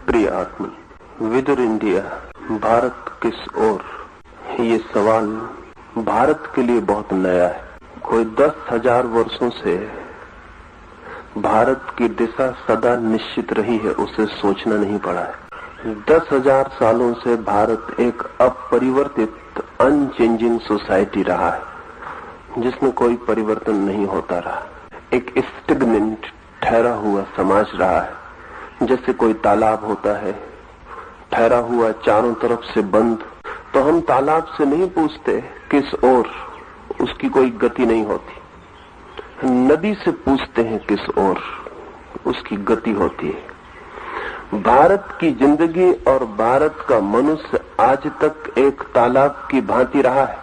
प्रिय आत्मन, विदुर इंडिया, भारत किस ओर? ये सवाल भारत के लिए बहुत नया है। कोई 10,000 वर्षों से भारत की दिशा सदा निश्चित रही है, उसे सोचना नहीं पड़ा है। 10,000 सालों से भारत एक अपरिवर्तित अनचेंजिंग सोसाइटी रहा है, जिसमें कोई परिवर्तन नहीं होता रहा। एक स्टेगनेंट ठहरा हुआ समाज रहा है, जैसे कोई तालाब होता है ठहरा हुआ चारों तरफ से बंद, तो हम तालाब से नहीं पूछते किस ओर, उसकी कोई गति नहीं होती। नदी से पूछते हैं किस ओर, उसकी गति होती है। भारत की जिंदगी और भारत का मनुष्य आज तक एक तालाब की भांति रहा है।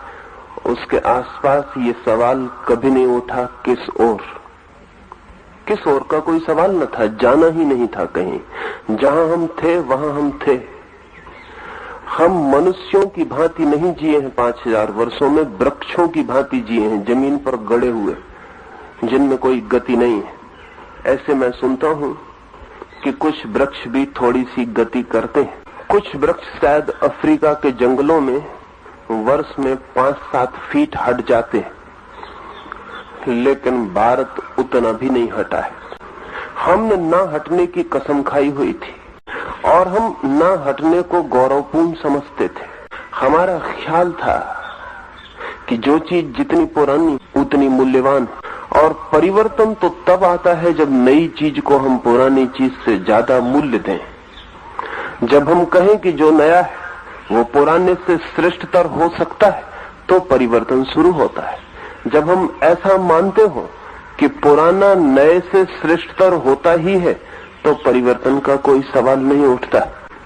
उसके आसपास ये सवाल कभी नहीं उठा किस ओर। किस ओर का कोई सवाल न था, जाना ही नहीं था कहीं। जहां हम थे वहां हम थे। हम मनुष्यों की भांति नहीं जिए हैं 5,000 वर्षों में, वृक्षों की भांति जिए हैं, जमीन पर गड़े हुए, जिनमें कोई गति नहीं है। ऐसे मैं सुनता हूं कि कुछ वृक्ष भी थोड़ी सी गति करते हैं। कुछ वृक्ष शायद अफ्रीका के जंगलों में वर्ष में 5-7 फीट हट जाते हैं, लेकिन भारत उतना भी नहीं हटा है। हमने ना हटने की कसम खाई हुई थी और हम ना हटने को गौरवपूर्ण समझते थे। हमारा ख्याल था कि जो चीज जितनी पुरानी उतनी मूल्यवान, और परिवर्तन तो तब आता है जब नई चीज को हम पुरानी चीज से ज्यादा मूल्य दें। जब हम कहें कि जो नया है वो पुराने से श्रेष्ठतर हो सकता है, तो परिवर्तन शुरू होता है। जब हम ऐसा मानते हो कि पुराना नए से श्रेष्ठतर होता ही है, तो परिवर्तन का कोई सवाल नहीं उठता।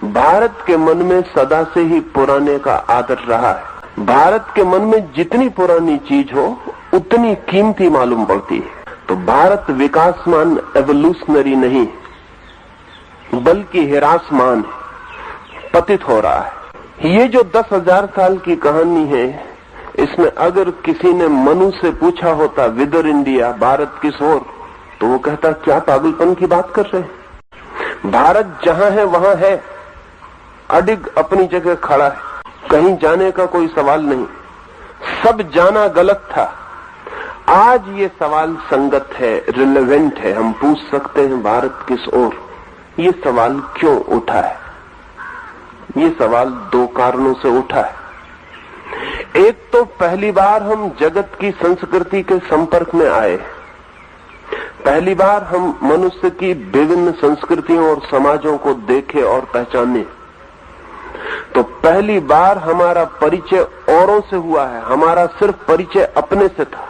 भारत के मन में सदा से ही पुराने का आदर रहा है। भारत के मन में जितनी पुरानी चीज हो उतनी कीमती मालूम पड़ती है। तो भारत विकासमान एवोल्यूशनरी नहीं, बल्कि हिरासमान पतित हो रहा है। ये जो 10,000 साल की कहानी है, इसमें अगर किसी ने मनु से पूछा होता विदुर इंडिया, भारत किस ओर, तो वो कहता क्या पागलपन की बात कर रहे हैं। भारत जहां है वहां है, अडिग अपनी जगह खड़ा है, कहीं जाने का कोई सवाल नहीं। सब जाना गलत था। आज ये सवाल संगत है, रिलेवेंट है। हम पूछ सकते हैं भारत किस ओर। ये सवाल क्यों उठा है? ये सवाल 2 कारणों से उठा है। एक तो पहली बार हम जगत की संस्कृति के संपर्क में आए। पहली बार हम मनुष्य की विभिन्न संस्कृतियों और समाजों को देखे और पहचाने। तो पहली बार हमारा परिचय औरों से हुआ है, हमारा सिर्फ परिचय अपने से था।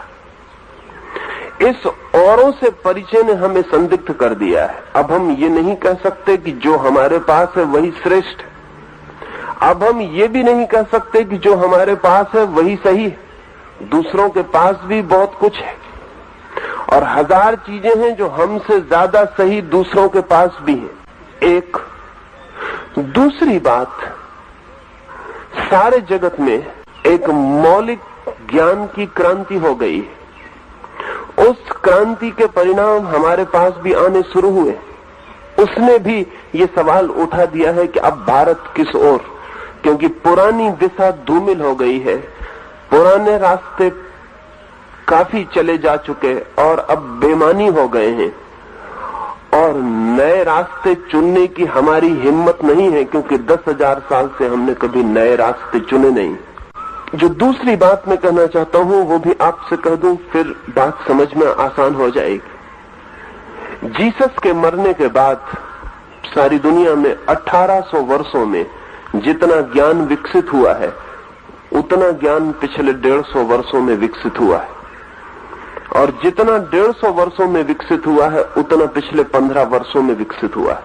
इस औरों से परिचय ने हमें संदिग्ध कर दिया है। अब हम ये नहीं कह सकते कि जो हमारे पास है वही श्रेष्ठ। अब हम ये भी नहीं कह सकते कि जो हमारे पास है वही सही है। दूसरों के पास भी बहुत कुछ है और 1000 चीजें हैं जो हमसे ज्यादा सही दूसरों के पास भी है। एक दूसरी बात, सारे जगत में एक मौलिक ज्ञान की क्रांति हो गई है। उस क्रांति के परिणाम हमारे पास भी आने शुरू हुए। उसने भी ये सवाल उठा दिया है कि अब भारत किस ओर, क्योंकि पुरानी दिशा धूमिल हो गई है। पुराने रास्ते काफी चले जा चुके और अब बेमानी हो गए हैं, और नए रास्ते चुनने की हमारी हिम्मत नहीं है, क्योंकि 10,000 साल से हमने कभी नए रास्ते चुने नहीं। जो दूसरी बात मैं कहना चाहता हूं वो भी आपसे कह दूं, फिर बात समझ में आसान हो जाएगी। जीसस के मरने के बाद सारी दुनिया में 1800 वर्षों में जितना ज्ञान विकसित हुआ है, उतना ज्ञान पिछले 150 वर्षों में विकसित हुआ है, और जितना 150 वर्षों में विकसित हुआ है उतना पिछले 15 वर्षों में विकसित हुआ है,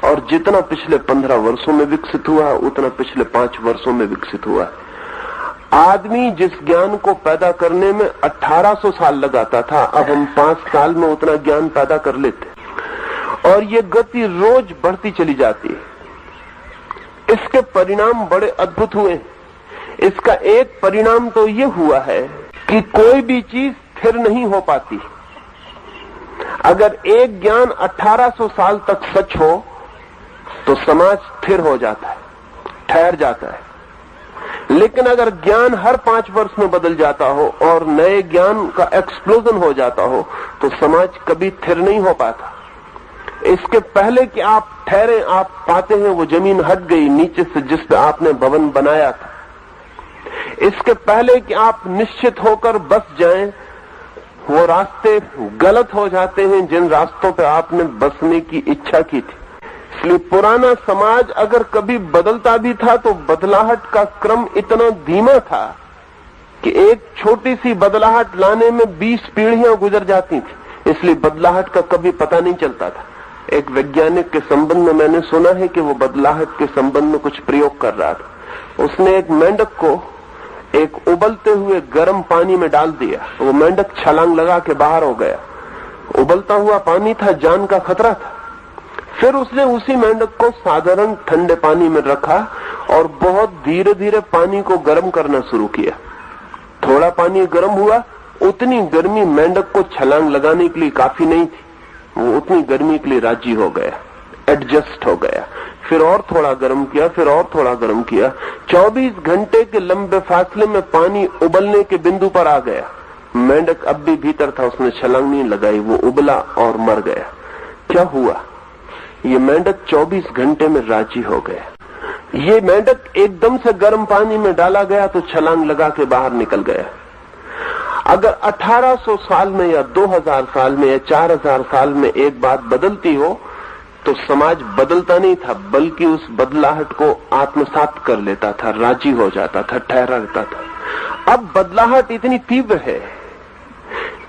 और जितना पिछले 15 वर्षों में विकसित हुआ है उतना पिछले 5 वर्षों में विकसित हुआ है। आदमी जिस ज्ञान को पैदा करने में 1800 साल लगाता था, अब हम 5 साल में उतना ज्ञान पैदा कर लेते, और ये गति रोज बढ़ती चली जाती है। इसके परिणाम बड़े अद्भुत हुए। इसका एक परिणाम तो ये हुआ है कि कोई भी चीज स्थिर नहीं हो पाती। अगर एक ज्ञान 1800 साल तक सच हो तो समाज स्थिर हो जाता है, ठहर जाता है। लेकिन अगर ज्ञान हर 5 वर्ष में बदल जाता हो और नए ज्ञान का एक्सप्लोजन हो जाता हो तो समाज कभी स्थिर नहीं हो पाता। इसके पहले कि आप ठहरे, आप पाते हैं वो जमीन हट गई नीचे से जिस पे आपने भवन बनाया था। इसके पहले कि आप निश्चित होकर बस जाएं, वो रास्ते गलत हो जाते हैं जिन रास्तों पे आपने बसने की इच्छा की थी। इसलिए पुराना समाज अगर कभी बदलता भी था तो बदलाहट का क्रम इतना धीमा था कि एक छोटी सी बदलाहट लाने में 20 पीढ़ियां गुजर जाती थी। इसलिए बदलाहट का कभी पता नहीं चलता था। एक वैज्ञानिक के संबंध में मैंने सुना है कि वो बदलाहट के संबंध में कुछ प्रयोग कर रहा था। उसने एक मेंढक को एक उबलते हुए गर्म पानी में डाल दिया। वो मेंढक छलांग लगा के बाहर हो गया। उबलता हुआ पानी था, जान का खतरा था। फिर उसने उसी मेंढक को साधारण ठंडे पानी में रखा और बहुत धीरे धीरे पानी को गर्म करना शुरू किया। थोड़ा पानी गर्म हुआ, उतनी गर्मी मेंढक को छलांग लगाने के लिए काफी नहीं थी। वो उतनी गर्मी के लिए राजी हो गया, एडजस्ट हो गया। फिर और थोड़ा गर्म किया, फिर और थोड़ा गर्म किया। 24 घंटे के लंबे फासले में पानी उबलने के बिंदु पर आ गया। मेंढक अब भी भीतर था, उसने छलांग नहीं लगाई, वो उबला और मर गया। क्या हुआ? ये मेंढक 24 घंटे में राजी हो गया। ये मेंढक एकदम से गर्म पानी में डाला गया तो छलांग लगा के बाहर निकल गया। अगर 1800 साल में या 2000 साल में या 4000 साल में एक बात बदलती हो तो समाज बदलता नहीं था, बल्कि उस बदलाहट को आत्मसात कर लेता था, राजी हो जाता था, ठहरा रहता था। अब बदलाहट इतनी तीव्र है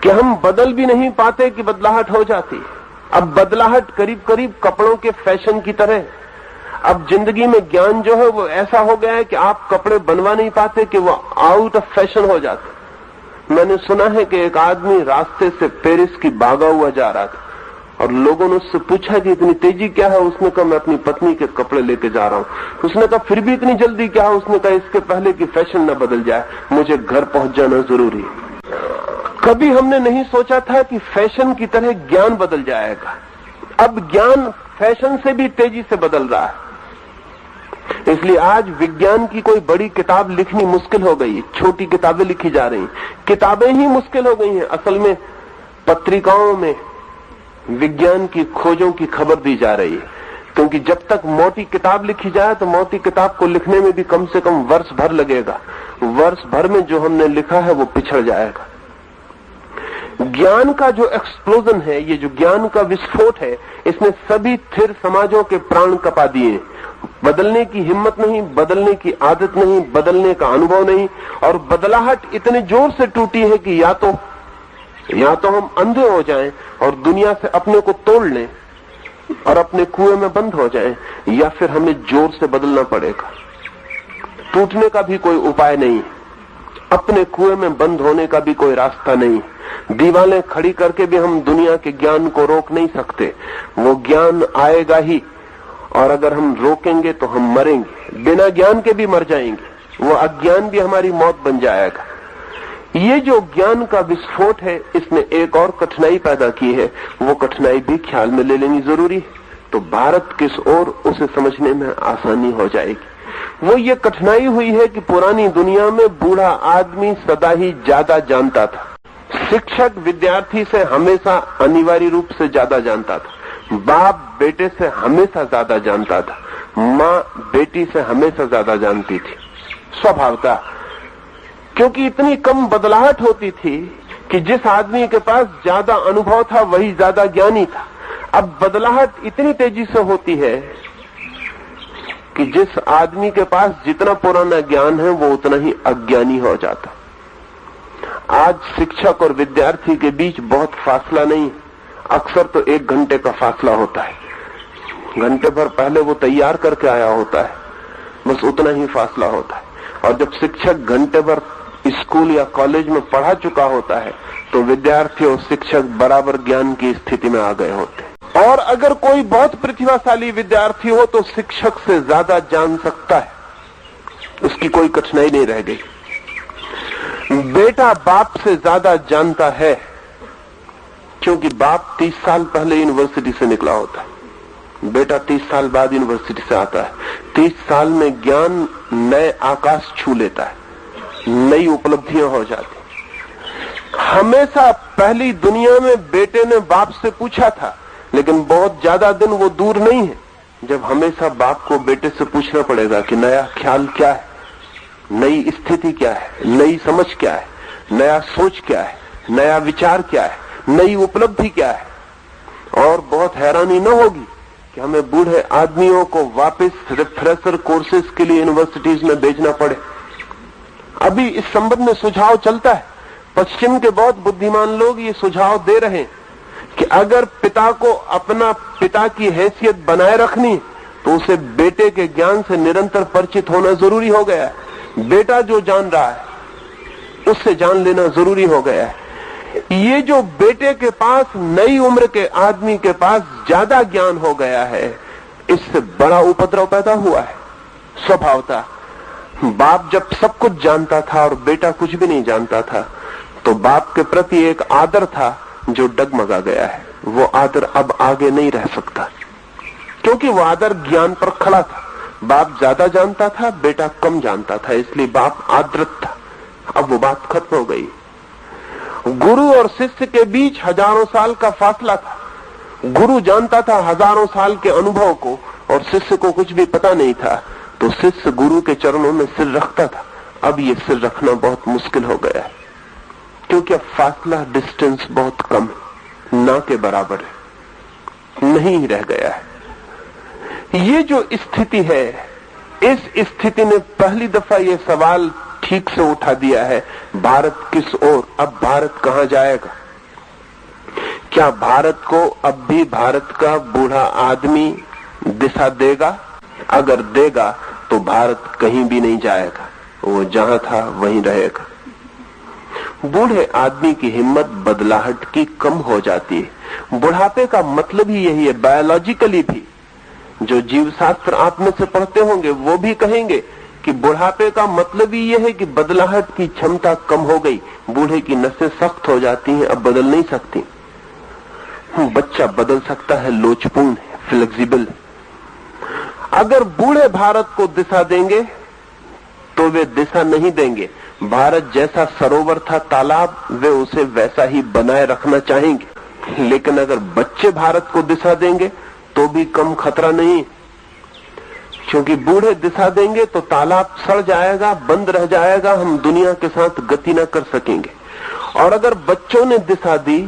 कि हम बदल भी नहीं पाते कि बदलाहट हो जाती। अब बदलाहट करीब करीब कपड़ों के फैशन की तरह। अब जिंदगी में ज्ञान जो है वो ऐसा हो गया है कि आप कपड़े बनवा नहीं पाते कि वो आउट ऑफ फैशन हो जाते। मैंने सुना है कि एक आदमी रास्ते से पेरिस की भागा हुआ जा रहा था और लोगों ने उससे पूछा कि इतनी तेजी क्या है। उसने कहा मैं अपनी पत्नी के कपड़े लेके जा रहा हूं। उसने कहा फिर भी इतनी जल्दी क्या है? उसने कहा इसके पहले कि फैशन न बदल जाए, मुझे घर पहुंच जाना जरूरी है। कभी हमने नहीं सोचा था कि फैशन की तरह ज्ञान बदल जाएगा। अब ज्ञान फैशन से भी तेजी से बदल रहा है। इसलिए आज विज्ञान की कोई बड़ी किताब लिखनी मुश्किल हो गई। छोटी किताबें लिखी जा रही, किताबें ही मुश्किल हो गई हैं। असल में पत्रिकाओं में विज्ञान की खोजों की खबर दी जा रही है, क्योंकि जब तक मोटी किताब लिखी जाए तो मोटी किताब को लिखने में भी कम से कम वर्ष भर लगेगा। वर्ष भर में जो हमने लिखा है वो पिछड़ जाएगा। ज्ञान का जो एक्सप्लोजन है, ये जो ज्ञान का विस्फोट है, इसने सभी स्थिर समाजों के प्राण कपा दिए। बदलने की हिम्मत नहीं, बदलने की आदत नहीं, बदलने का अनुभव नहीं। और बदलाहट इतने जोर से टूटी है कि या तो हम अंधे हो जाएं और दुनिया से अपने को तोड़ लें और अपने कुएं में बंद हो जाएं, या फिर हमें जोर से बदलना पड़ेगा। टूटने का भी कोई उपाय नहीं, अपने कुएं में बंद होने का भी कोई रास्ता नहीं। दीवारें खड़ी करके भी हम दुनिया के ज्ञान को रोक नहीं सकते। वो ज्ञान आएगा ही, और अगर हम रोकेंगे तो हम मरेंगे। बिना ज्ञान के भी मर जाएंगे। वो अज्ञान भी हमारी मौत बन जाएगा। ये जो ज्ञान का विस्फोट है, इसने एक और कठिनाई पैदा की है। वो कठिनाई भी ख्याल में ले लेनी जरूरी है, तो भारत किस ओर उसे समझने में आसानी हो जाएगी। वो ये कठिनाई हुई है कि पुरानी दुनिया में बूढ़ा आदमी सदा ही ज्यादा जानता था। शिक्षक विद्यार्थी से हमेशा अनिवार्य रूप से ज्यादा जानता था। बाप बेटे से हमेशा ज्यादा जानता था। माँ बेटी से हमेशा ज्यादा जानती थी, स्वभावता, क्योंकि इतनी कम बदलाहट होती थी कि जिस आदमी के पास ज्यादा अनुभव था वही ज्यादा ज्ञानी था। अब बदलाहट इतनी तेजी से होती है कि जिस आदमी के पास जितना पुराना ज्ञान है वो उतना ही अज्ञानी हो जाता। आज शिक्षक और विद्यार्थी के बीच बहुत फासला नहीं, अक्सर तो 1 घंटे का फासला होता है। घंटे भर पहले वो तैयार करके आया होता है, बस उतना ही फासला होता है। और जब शिक्षक घंटे भर स्कूल या कॉलेज में पढ़ा चुका होता है तो विद्यार्थी और शिक्षक बराबर ज्ञान की स्थिति में आ गए होते हैं। और अगर कोई बहुत प्रतिभाशाली विद्यार्थी हो तो शिक्षक से ज्यादा जान सकता है, उसकी कोई कठिनाई नहीं रह गई। बेटा बाप से ज्यादा जानता है, क्योंकि बाप 30 साल पहले यूनिवर्सिटी से निकला होता है। बेटा 30 साल बाद यूनिवर्सिटी से आता है। 30 साल में ज्ञान नए आकाश छू लेता है, नई उपलब्धियां हो जाती। हमेशा पहली दुनिया में बेटे ने बाप से पूछा था, लेकिन बहुत ज्यादा दिन वो दूर नहीं है जब हमेशा बाप को बेटे से पूछना पड़ेगा कि नया ख्याल क्या है, नई स्थिति क्या है, नई समझ क्या है, नया सोच क्या है, नया विचार क्या है, नई उपलब्धि क्या है। और बहुत हैरानी न होगी कि हमें बूढ़े आदमियों को वापस रिफ्रेशर कोर्सेज के लिए यूनिवर्सिटीज में भेजना पड़े। अभी इस संबंध में सुझाव चलता है। पश्चिम के बहुत बुद्धिमान लोग ये सुझाव दे रहे हैं कि अगर पिता को अपना पिता की हैसियत बनाए रखनी तो उसे बेटे के ज्ञान से निरंतर परिचित होना जरूरी हो गया है। बेटा जो जान रहा है उससे जान लेना जरूरी हो गया है। ये जो बेटे के पास नई उम्र के आदमी के पास ज्यादा ज्ञान हो गया है, इससे बड़ा उपद्रव पैदा हुआ है। स्वभावतः बाप जब सब कुछ जानता था और बेटा कुछ भी नहीं जानता था, तो बाप के प्रति एक आदर था जो डगमगा गया है। वो आदर अब आगे नहीं रह सकता, क्योंकि वो आदर ज्ञान पर खड़ा था। बाप ज्यादा जानता था, बेटा कम जानता था, इसलिए बाप आदृत था। अब वो बात खत्म हो गई। गुरु और शिष्य के बीच हजारों साल का फासला था। गुरु जानता था हजारों साल के अनुभव को और शिष्य को कुछ भी पता नहीं था, तो शिष्य गुरु के चरणों में सिर रखता था। अब ये सिर रखना बहुत मुश्किल हो गया है, क्योंकि अब फासला, डिस्टेंस बहुत कम है, ना के बराबर है, नहीं रह गया है। ये जो स्थिति है, इस स्थिति ने पहली दफा ये सवाल ठीक से उठा दिया है, भारत किस ओर, अब भारत कहां जाएगा? क्या भारत को अब भी भारत का बूढ़ा आदमी दिशा देगा? अगर देगा तो भारत कहीं भी नहीं जाएगा, वो जहां था वहीं रहेगा। बूढ़े आदमी की हिम्मत बदलाहट की कम हो जाती है। बुढ़ापे का मतलब ही यही है। बायोलॉजिकली भी जो जीव शास्त्र आप में से पढ़ते होंगे वो भी कहेंगे कि बुढ़ापे का मतलब ही यह है कि बदलाहट की क्षमता कम हो गई। बूढ़े की नसें सख्त हो जाती हैं, अब बदल नहीं सकती। बच्चा बदल सकता है, लोचपूर्ण है, फ्लेक्सिबल है। अगर बूढ़े भारत को दिशा देंगे तो वे दिशा नहीं देंगे। भारत जैसा सरोवर था, तालाब, वे उसे वैसा ही बनाए रखना चाहेंगे। लेकिन अगर बच्चे भारत को दिशा देंगे तो भी कम खतरा नहीं, क्योंकि बूढ़े दिशा देंगे तो तालाब सड़ जाएगा, बंद रह जाएगा, हम दुनिया के साथ गति न कर सकेंगे। और अगर बच्चों ने दिशा दी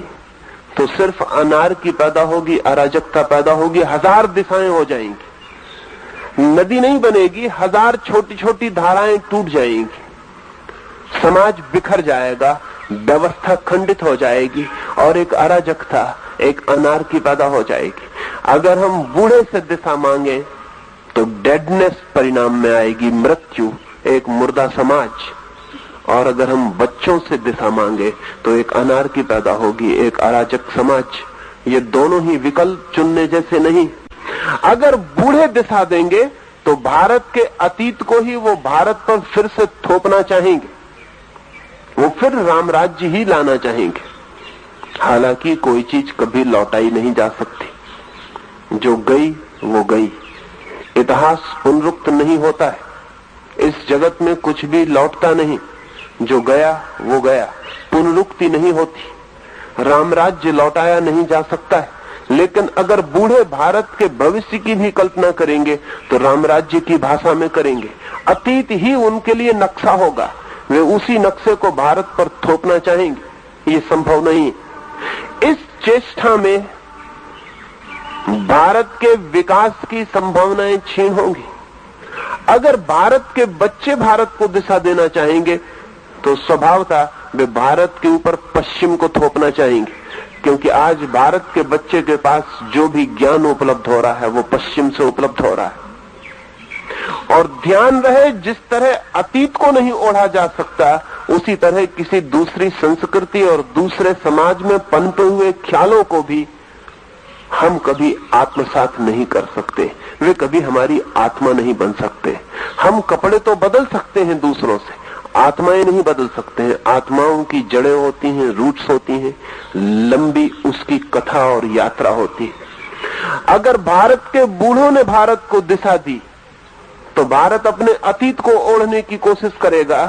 तो सिर्फ अनार्की पैदा होगी, अराजकता पैदा होगी, हजार दिशाएं हो जाएंगी, नदी नहीं बनेगी, हजार छोटी छोटी धाराएं टूट जाएंगी, समाज बिखर जाएगा, व्यवस्था खंडित हो जाएगी और एक अराजकता, एक अनार्की पैदा हो जाएगी। अगर हम बूढ़े से दिशा मांगे तो डेडनेस परिणाम में आएगी, मृत्यु, एक मुर्दा समाज। और अगर हम बच्चों से दिशा मांगे तो एक अनार्की पैदा होगी, एक अराजक समाज। ये दोनों ही विकल्प चुनने जैसे नहीं। अगर बूढ़े दिशा देंगे तो भारत के अतीत को ही वो भारत पर फिर से थोपना चाहेंगे, वो फिर राम राज्य ही लाना चाहेंगे। हालांकि कोई चीज कभी लौटाई नहीं जा सकती, जो गई वो गई। इतिहास पुनरुक्त नहीं होता है, इस जगत में कुछ भी लौटता नहीं, जो गया वो गया, पुनरुक्ति नहीं होती। राम राज्य लौटाया नहीं जा सकता है, लेकिन अगर बूढ़े भारत के भविष्य की भी कल्पना करेंगे तो राम राज्य की भाषा में करेंगे। अतीत ही उनके लिए नक्शा होगा, वे उसी नक्शे को भारत पर थोपना चाहेंगे। ये संभव नहीं। इस चेष्टा में भारत के विकास की संभावनाएं क्षीण होंगी। अगर भारत के बच्चे भारत को दिशा देना चाहेंगे तो स्वभावतः वे भारत के ऊपर पश्चिम को थोपना चाहेंगे, क्योंकि आज भारत के बच्चे के पास जो भी ज्ञान उपलब्ध हो रहा है वो पश्चिम से उपलब्ध हो रहा है। और ध्यान रहे, जिस तरह अतीत को नहीं ओढ़ा जा सकता, उसी तरह किसी दूसरी संस्कृति और दूसरे समाज में पनपे हुए ख्यालों को भी हम कभी आत्मसात नहीं कर सकते। वे कभी हमारी आत्मा नहीं बन सकते। हम कपड़े तो बदल सकते हैं दूसरों से, आत्माएं नहीं बदल सकते हैं। आत्माओं की जड़ें होती हैं, रूट्स होती हैं, लंबी उसकी कथा और यात्रा होती है। अगर भारत के बूढ़ों ने भारत को दिशा दी तो भारत अपने अतीत को ओढ़ने की कोशिश करेगा,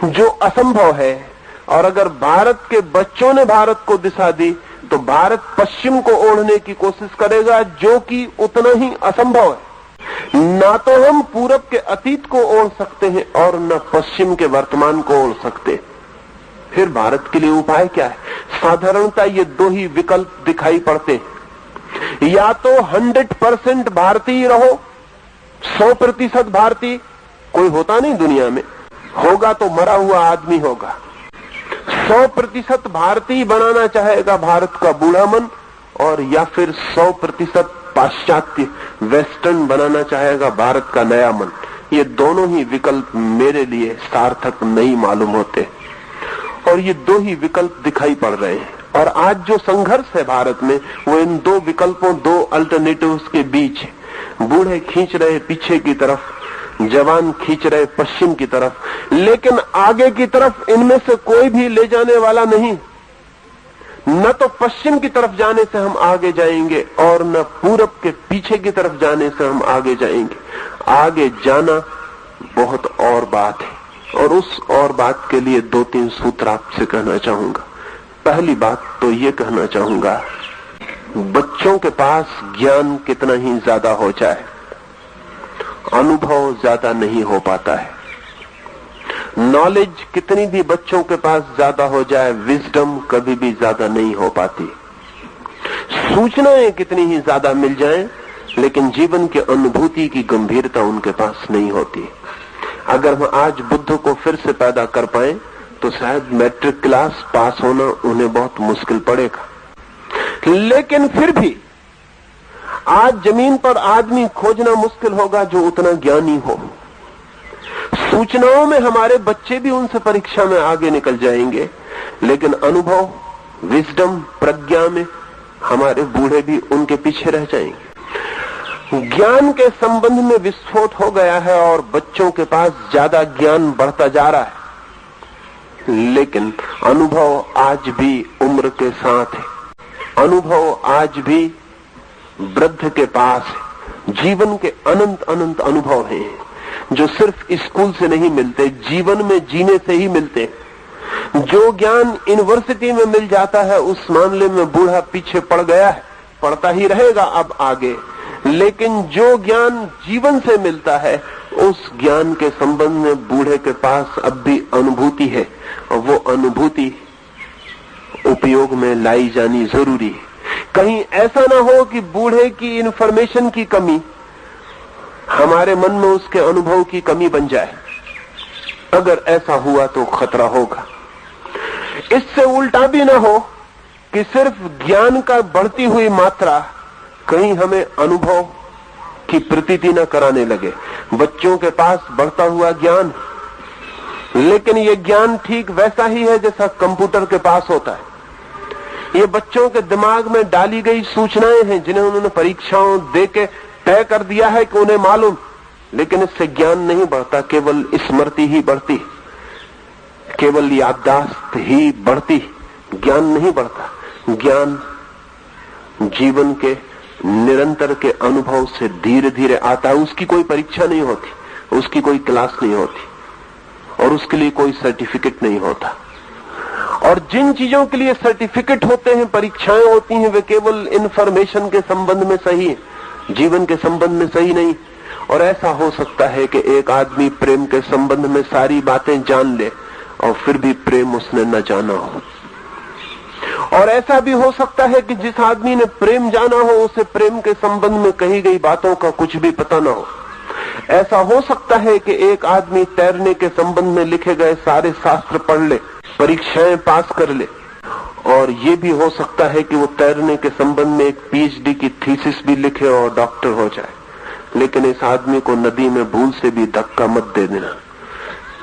जो असंभव है। और अगर भारत के बच्चों ने भारत को दिशा दी तो भारत पश्चिम को ओढ़ने की कोशिश करेगा, जो कि उतना ही असंभव है। ना तो हम पूरब के अतीत को ओढ़ सकते हैं और न पश्चिम के वर्तमान को ओढ़ सकते। फिर भारत के लिए उपाय क्या है? साधारणतः ये दो ही विकल्प दिखाई पड़ते हैं। या तो 100% भारतीय रहो, 100% भारतीय। कोई होता नहीं दुनिया में, होगा तो मरा हुआ आदमी होगा। 100% भारतीय बनाना चाहेगा भारत का बूढ़ा मन, और या फिर 100% पाश्चात्य वेस्टर्न बनाना चाहेगा भारत का नया मन। ये दोनों ही विकल्प मेरे लिए सार्थक नहीं मालूम होते, और ये दो ही विकल्प दिखाई पड़ रहे हैं। और आज जो संघर्ष है भारत में, वो इन दो विकल्पों, दो अल्टरनेटिव्स के बीच है। बूढ़े खींच रहे पीछे की तरफ, जवान खींच रहे पश्चिम की तरफ, लेकिन आगे की तरफ इनमें से कोई भी ले जाने वाला नहीं। न तो पश्चिम की तरफ जाने से हम आगे जाएंगे और न पूरब के पीछे की तरफ जाने से हम आगे जाएंगे। आगे जाना बहुत और बात है, और उस और बात के लिए 2-3 सूत्र आपसे कहना चाहूंगा। पहली बात तो ये कहना चाहूंगा, बच्चों के पास ज्ञान कितना ही ज्यादा हो जाए, अनुभव ज्यादा नहीं हो पाता है। नॉलेज कितनी भी बच्चों के पास ज्यादा हो जाए, विजडम कभी भी ज्यादा नहीं हो पाती। सूचनाएं कितनी ही ज्यादा मिल जाएं, लेकिन जीवन की अनुभूति की गंभीरता उनके पास नहीं होती। अगर हम आज बुद्ध को फिर से पैदा कर पाए तो शायद मैट्रिक क्लास पास होना उन्हें बहुत मुश्किल पड़ेगा। लेकिन फिर भी आज जमीन पर आदमी खोजना मुश्किल होगा जो उतना ज्ञानी हो। सूचनाओं में हमारे बच्चे भी उनसे परीक्षा में आगे निकल जाएंगे, लेकिन अनुभव, विजडम, प्रज्ञा में हमारे बूढ़े भी उनके पीछे रह जाएंगे। ज्ञान के संबंध में विस्फोट हो गया है और बच्चों के पास ज्यादा ज्ञान बढ़ता जा रहा है, लेकिन अनुभव आज भी उम्र के साथ है। अनुभव आज भी वृद्ध के पास है। जीवन के अनंत अनंत अनुभव हैं जो सिर्फ स्कूल से नहीं मिलते, जीवन में जीने से ही मिलते। जो ज्ञान यूनिवर्सिटी में मिल जाता है उस मामले में बूढ़ा पीछे पड़ गया है, पड़ता ही रहेगा अब आगे। लेकिन जो ज्ञान जीवन से मिलता है उस ज्ञान के संबंध में बूढ़े के पास अब भी अनुभूति है, और वो अनुभूति उपयोग में लाई जानी जरूरी है। कहीं ऐसा ना हो कि बूढ़े की इंफॉर्मेशन की कमी हमारे मन में उसके अनुभव की कमी बन जाए। अगर ऐसा हुआ तो खतरा होगा। इससे उल्टा भी ना हो कि सिर्फ ज्ञान का बढ़ती हुई मात्रा कहीं हमें अनुभव की प्रतीति न कराने लगे। बच्चों के पास बढ़ता हुआ ज्ञान, लेकिन ये ज्ञान ठीक वैसा ही है जैसा कंप्यूटर के पास होता है। ये बच्चों के दिमाग में डाली गई सूचनाएं हैं जिन्हें उन्होंने परीक्षाओं देके तय कर दिया है कि उन्हें मालूम, लेकिन इससे ज्ञान नहीं बढ़ता, केवल स्मृति ही बढ़ती, केवल याददाश्त ही बढ़ती, ज्ञान नहीं बढ़ता। ज्ञान जीवन के निरंतर के अनुभव से धीरे धीरे आता है। उसकी कोई परीक्षा नहीं होती, उसकी कोई क्लास नहीं होती, और उसके लिए कोई सर्टिफिकेट नहीं होता। और जिन चीजों के लिए सर्टिफिकेट होते हैं, परीक्षाएं होती हैं, वे केवल इंफॉर्मेशन के संबंध में सही है, जीवन के संबंध में सही नहीं। और ऐसा हो सकता है कि एक आदमी प्रेम के संबंध में सारी बातें जान ले और फिर भी प्रेम उसने न जाना हो। और ऐसा भी हो सकता है कि जिस आदमी ने प्रेम जाना हो उसे प्रेम के संबंध में कही गई बातों का कुछ भी पता न हो। ऐसा हो सकता है कि एक आदमी तैरने के संबंध में लिखे गए सारे शास्त्र पढ़ ले, परीक्षाएं पास कर ले, और ये भी हो सकता है कि वो तैरने के संबंध में एक पीएचडी की थीसिस भी लिखे और डॉक्टर हो जाए। लेकिन इस आदमी को नदी में भूल से भी धक्का मत दे देना,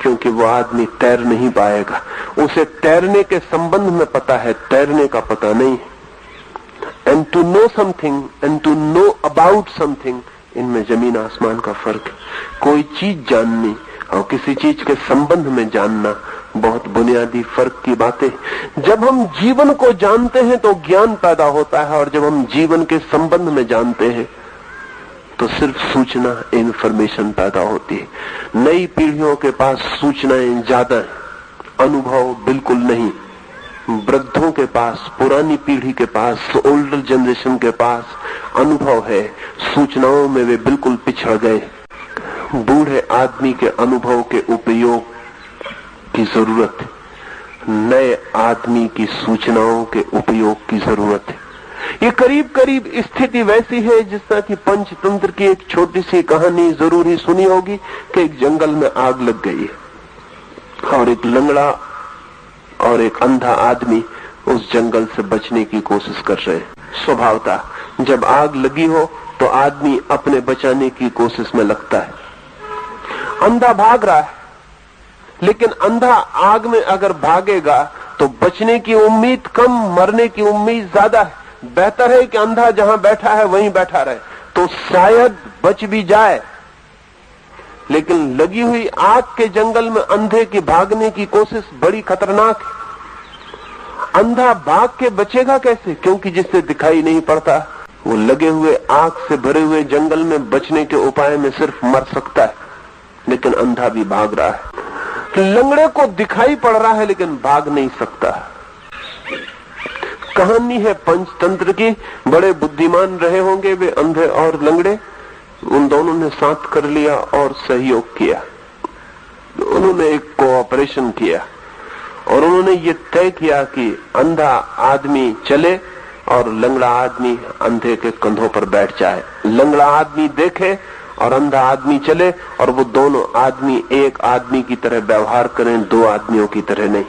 क्योंकि वो आदमी तैर नहीं पाएगा। उसे तैरने के संबंध में पता है, तैरने का पता नहीं है। And to know something and to know about something, इनमें जमीन आसमान का फर्क है। कोई चीज जाननी और किसी चीज के संबंध में जानना बहुत बुनियादी फर्क की बातें। जब हम जीवन को जानते हैं तो ज्ञान पैदा होता है, और जब हम जीवन के संबंध में जानते हैं तो सिर्फ सूचना, इंफॉर्मेशन पैदा होती है। नई पीढ़ियों के पास सूचनाएं ज्यादा है, अनुभव बिल्कुल नहीं। वृद्धों के पास, पुरानी पीढ़ी के पास, ओल्डर जनरेशन के पास अनुभव है, सूचनाओं में वे बिल्कुल पिछड़ गए। बूढ़े आदमी के अनुभव के उपयोग की जरूरत है, नए आदमी की सूचनाओं के उपयोग की जरूरत है। ये करीब करीब स्थिति वैसी है जिस तरह की पंचतंत्र की एक छोटी सी कहानी जरूर ही सुनी होगी कि एक जंगल में आग लग गई है और एक लंगड़ा और एक अंधा आदमी उस जंगल से बचने की कोशिश कर रहे हैं। स्वभावतः जब आग लगी हो तो आदमी अपने बचाने की कोशिश में लगता है। अंधा भाग रहा है, लेकिन अंधा आग में अगर भागेगा तो बचने की उम्मीद कम, मरने की उम्मीद ज्यादा है। बेहतर है कि अंधा जहां बैठा है वहीं बैठा रहे, तो शायद बच भी जाए। लेकिन लगी हुई आग के जंगल में अंधे की भागने की कोशिश बड़ी खतरनाक है। अंधा भाग के बचेगा कैसे? क्योंकि जिससे दिखाई नहीं पड़ता, वो लगे हुए आग से भरे हुए जंगल में बचने के उपाय में सिर्फ मर सकता है, लेकिन अंधा भी भाग रहा है। लंगड़े को दिखाई पड़ रहा है लेकिन भाग नहीं सकता। कहानी है पंचतंत्र की। बड़े बुद्धिमान रहे होंगे वे अंधे और लंगड़े। उन दोनों ने साथ कर लिया और सहयोग किया। उन्होंने एक कोऑपरेशन किया और उन्होंने ये तय किया कि अंधा आदमी चले और लंगड़ा आदमी अंधे के कंधों पर बैठ जाए। लंगड़ा आदमी देखे और अंधा आदमी चले, और वो दोनों आदमी एक आदमी की तरह व्यवहार करें, दो आदमियों की तरह नहीं।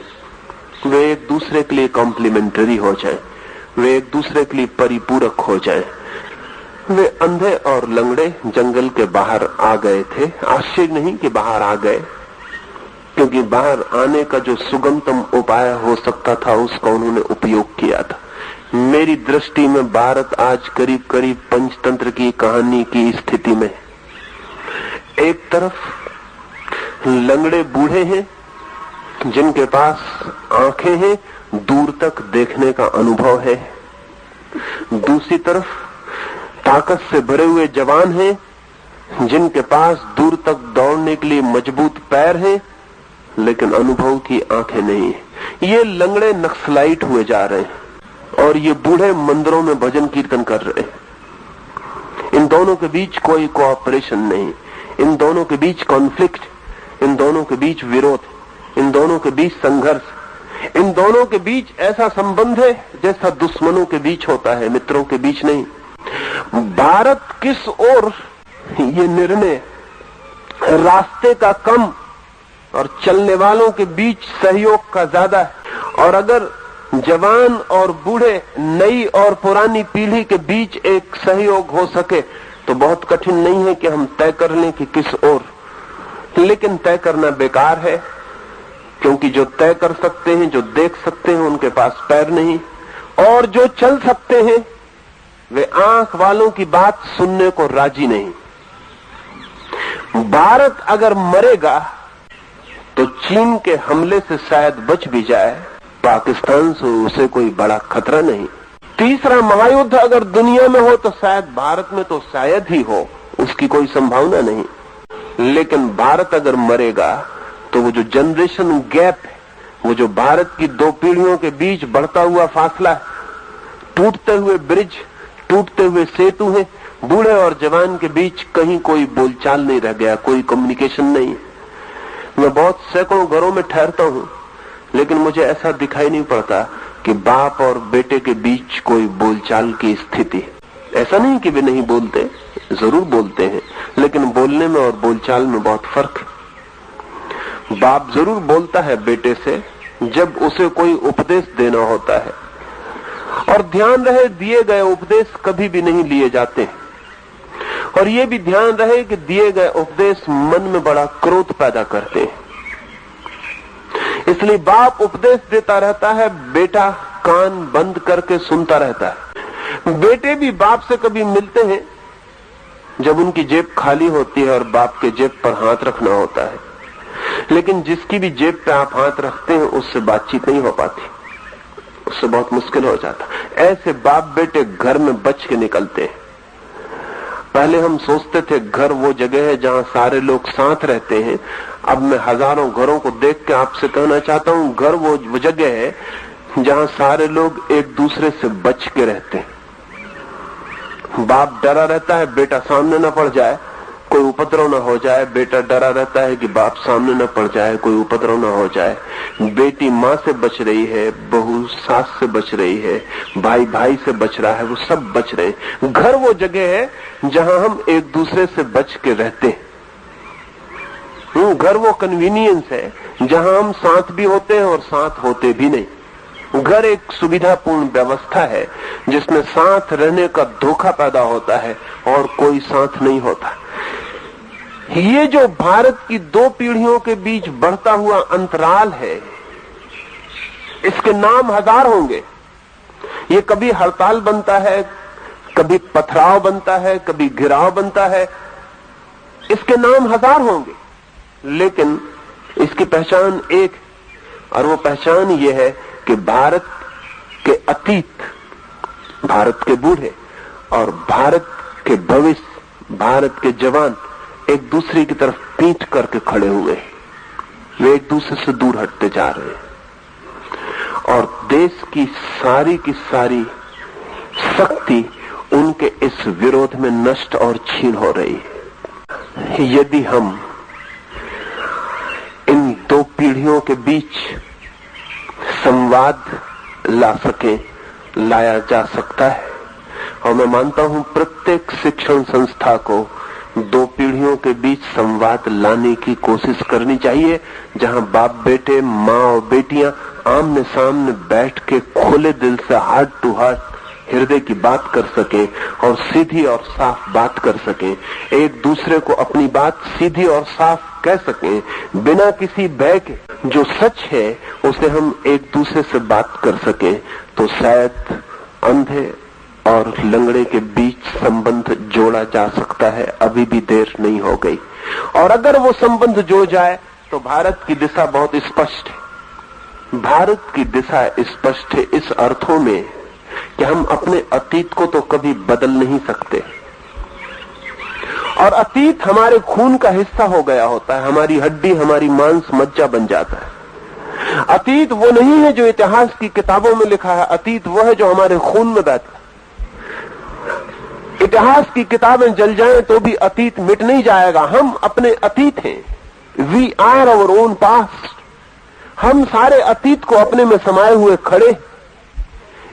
वे एक दूसरे के लिए कॉम्प्लीमेंटरी हो जाएं, वे एक दूसरे के लिए परिपूरक हो जाएं। वे अंधे और लंगड़े जंगल के बाहर आ गए थे। आश्चर्य नहीं कि बाहर आ गए, क्योंकि बाहर आने का जो सुगमतम उपाय हो सकता था उसका उन्होंने उपयोग किया था। मेरी दृष्टि में भारत आज करीब करीब पंचतंत्र की कहानी की स्थिति में। एक तरफ लंगड़े बूढ़े हैं जिनके पास आंखें हैं, दूर तक देखने का अनुभव है। दूसरी तरफ ताकत से भरे हुए जवान हैं जिनके पास दूर तक दौड़ने के लिए मजबूत पैर हैं, लेकिन अनुभव की आंखें नहीं है। ये लंगड़े नक्सलाइट हुए जा रहे हैं और ये बूढ़े मंदिरों में भजन कीर्तन कर रहे हैं। इन दोनों के बीच कोई कोऑपरेशन नहीं, इन दोनों के बीच कॉन्फ्लिक्ट, इन दोनों के बीच विरोध, इन दोनों के बीच संघर्ष, इन दोनों के बीच ऐसा संबंध है जैसा दुश्मनों के बीच होता है, मित्रों के बीच नहीं। भारत किस ओर, ये निर्णय रास्ते का कम और चलने वालों के बीच सहयोग का ज्यादा है। और अगर जवान और बूढ़े, नई और पुरानी पीढ़ी के बीच एक सहयोग हो सके तो बहुत कठिन नहीं है कि हम तय कर लें कि किस ओर। लेकिन तय करना बेकार है, क्योंकि जो तय कर सकते हैं, जो देख सकते हैं, उनके पास पैर नहीं, और जो चल सकते हैं वे आंख वालों की बात सुनने को राजी नहीं। भारत अगर मरेगा तो चीन के हमले से शायद बच भी जाए, पाकिस्तान से उसे कोई बड़ा खतरा नहीं। तीसरा महायुद्ध अगर दुनिया में हो तो शायद भारत में तो शायद ही हो, उसकी कोई संभावना नहीं। लेकिन भारत अगर मरेगा तो वो जो जनरेशन गैप है, वो जो भारत की दो पीढ़ियों के बीच बढ़ता हुआ फासला है, टूटते हुए ब्रिज, टूटते हुए सेतु है, बूढ़े और जवान के बीच कहीं कोई बोलचाल नहीं रह गया, कोई कम्युनिकेशन नहीं। मैं बहुत सैकड़ों घरों में ठहरता हूं, लेकिन मुझे ऐसा दिखाई नहीं पड़ता कि बाप और बेटे के बीच कोई बोलचाल की स्थिति। ऐसा नहीं कि वे नहीं बोलते, जरूर बोलते हैं, लेकिन बोलने में और बोलचाल में बहुत फर्क है। बाप जरूर बोलता है बेटे से जब उसे कोई उपदेश देना होता है, और ध्यान रहे दिए गए उपदेश कभी भी नहीं लिए जाते, और ये भी ध्यान रहे कि दिए गए उपदेश मन में बड़ा क्रोध पैदा करते हैं। इसलिए बाप उपदेश देता रहता है, बेटा कान बंद करके सुनता रहता है। बेटे भी बाप से कभी मिलते हैं जब उनकी जेब खाली होती है और बाप के जेब पर हाथ रखना होता है, लेकिन जिसकी भी जेब पे आप हाथ रखते हैं उससे बातचीत नहीं हो पाती, उससे बहुत मुश्किल हो जाता। ऐसे बाप बेटे घर में बच के निकलते हैं। पहले हम सोचते थे घर वो जगह है जहां सारे लोग साथ रहते हैं। अब मैं हजारों घरों को देख के आपसे कहना चाहता हूं, घर वो जगह है जहां सारे लोग एक दूसरे से बच के रहते हैं। बाप डरा रहता है बेटा सामने न पड़ जाए, कोई उपद्रव न हो जाए। बेटा डरा रहता है कि बाप सामने न पड़ जाए, कोई उपद्रव न हो जाए। बेटी माँ से बच रही है, बहू सास से बच रही है, भाई भाई से बच रहा है, वो सब बच रहे हैं। घर वो जगह है जहां हम एक दूसरे से बच के रहते हैं। घर वो कन्वीनियंस है जहां हम साथ भी होते हैं और साथ होते भी नहीं। घर एक सुविधापूर्ण व्यवस्था है जिसमें साथ रहने का धोखा पैदा होता है और कोई साथ नहीं होता। ये जो भारत की 2 पीढ़ियों के बीच बढ़ता हुआ अंतराल है, इसके नाम हजार होंगे। ये कभी हड़ताल बनता है, कभी पथराव बनता है, कभी घिराव बनता है। इसके नाम हजार होंगे, लेकिन इसकी पहचान एक, और वो पहचान ये है कि भारत के अतीत, भारत के बूढ़े और भारत के भविष्य, भारत के जवान एक दूसरे की तरफ पीठ करके खड़े हुए हैं। वे एक दूसरे से दूर हटते जा रहे हैं और देश की सारी शक्ति उनके इस विरोध में नष्ट और छीन हो रही है। यदि हम इन 2 पीढ़ियों के बीच संवाद ला सके, लाया जा सकता है। और मैं मानता हूं प्रत्येक शिक्षण संस्था को 2 पीढ़ियों के बीच संवाद लाने की कोशिश करनी चाहिए, जहां बाप बेटे, माँ और बेटियां आमने सामने बैठ के खुले दिल से हार्ट टू हार्ट हृदय की बात कर सकें और सीधी और साफ बात कर सकें। एक दूसरे को अपनी बात सीधी और साफ कह सकें बिना किसी भय के। जो सच है उसे हम एक दूसरे से बात कर सकें तो शायद अंधे और लंगड़े के बीच संबंध जोड़ा जा सकता है। अभी भी देर नहीं हो गई। और अगर वो संबंध जुड़ जाए तो भारत की दिशा बहुत स्पष्ट है। भारत की दिशा स्पष्ट है इस अर्थों में कि हम अपने अतीत को तो कभी बदल नहीं सकते, और अतीत हमारे खून का हिस्सा हो गया होता है। हमारी हड्डी, हमारी मांस मज्जा बन जाता है। अतीत वो नहीं है जो इतिहास की किताबों में लिखा है, अतीत वो है जो हमारे खून में बहता है। इतिहास की किताबें जल जाएं तो भी अतीत मिट नहीं जाएगा। हम अपने अतीत हैं। We are our own past. हम सारे अतीत को अपने में समाये हुए खड़े।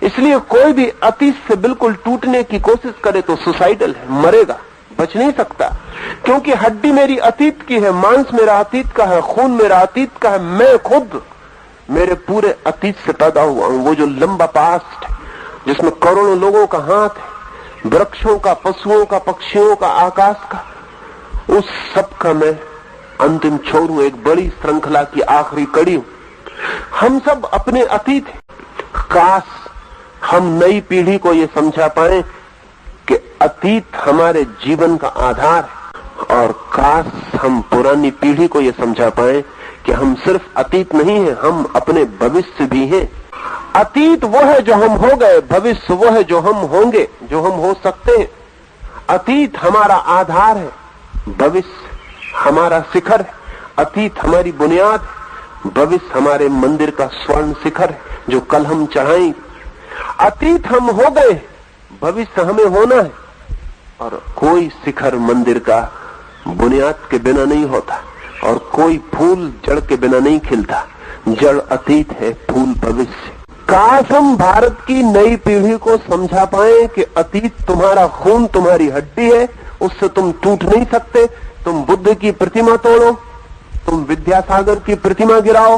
इसलिए कोई भी अतीत से बिल्कुल टूटने की कोशिश करे तो सुसाइडल है, मरेगा, बच नहीं सकता। क्योंकि हड्डी मेरी अतीत की है, मांस मेरा अतीत का है, खून मेरा अतीत का है। मैं खुद मेरे पूरे अतीत से पैदा हुआ हूं। वो जो लंबा पास्ट है जिसमें करोड़ों लोगों का हाथ है, वृक्षों का, पशुओं का, पक्षियों का, आकाश का, उस सब का मैं अंतिम छोर हूं। एक बड़ी श्रृंखला की आखिरी कड़ी हूं। हम सब अपने अतीत हैं। काश हम नई पीढ़ी को ये समझा पाए कि अतीत हमारे जीवन का आधार है, और काश हम पुरानी पीढ़ी को ये समझा पाए कि हम सिर्फ अतीत नहीं है, हम अपने भविष्य भी हैं। अतीत वो है जो हम हो गए, भविष्य वो है जो हम होंगे, जो हम हो सकते हैं। अतीत हमारा आधार है, भविष्य हमारा शिखर है। अतीत हमारी बुनियाद है, भविष्य हमारे मंदिर का स्वर्ण शिखर है जो कल हम चढ़ाएंगे। अतीत हम हो गए, भविष्य हमें होना है, और कोई शिखर मंदिर का बुनियाद के बिना नहीं होता, और कोई फूल जड़ के बिना नहीं खिलता। जड़ अतीत है, फूल भविष्य। काश हम भारत की नई पीढ़ी को समझा पाए कि अतीत तुम्हारा खून, तुम्हारी हड्डी है, उससे तुम टूट नहीं सकते। तुम बुद्ध की प्रतिमा तोड़ो, तुम विद्यासागर की प्रतिमा गिराओ,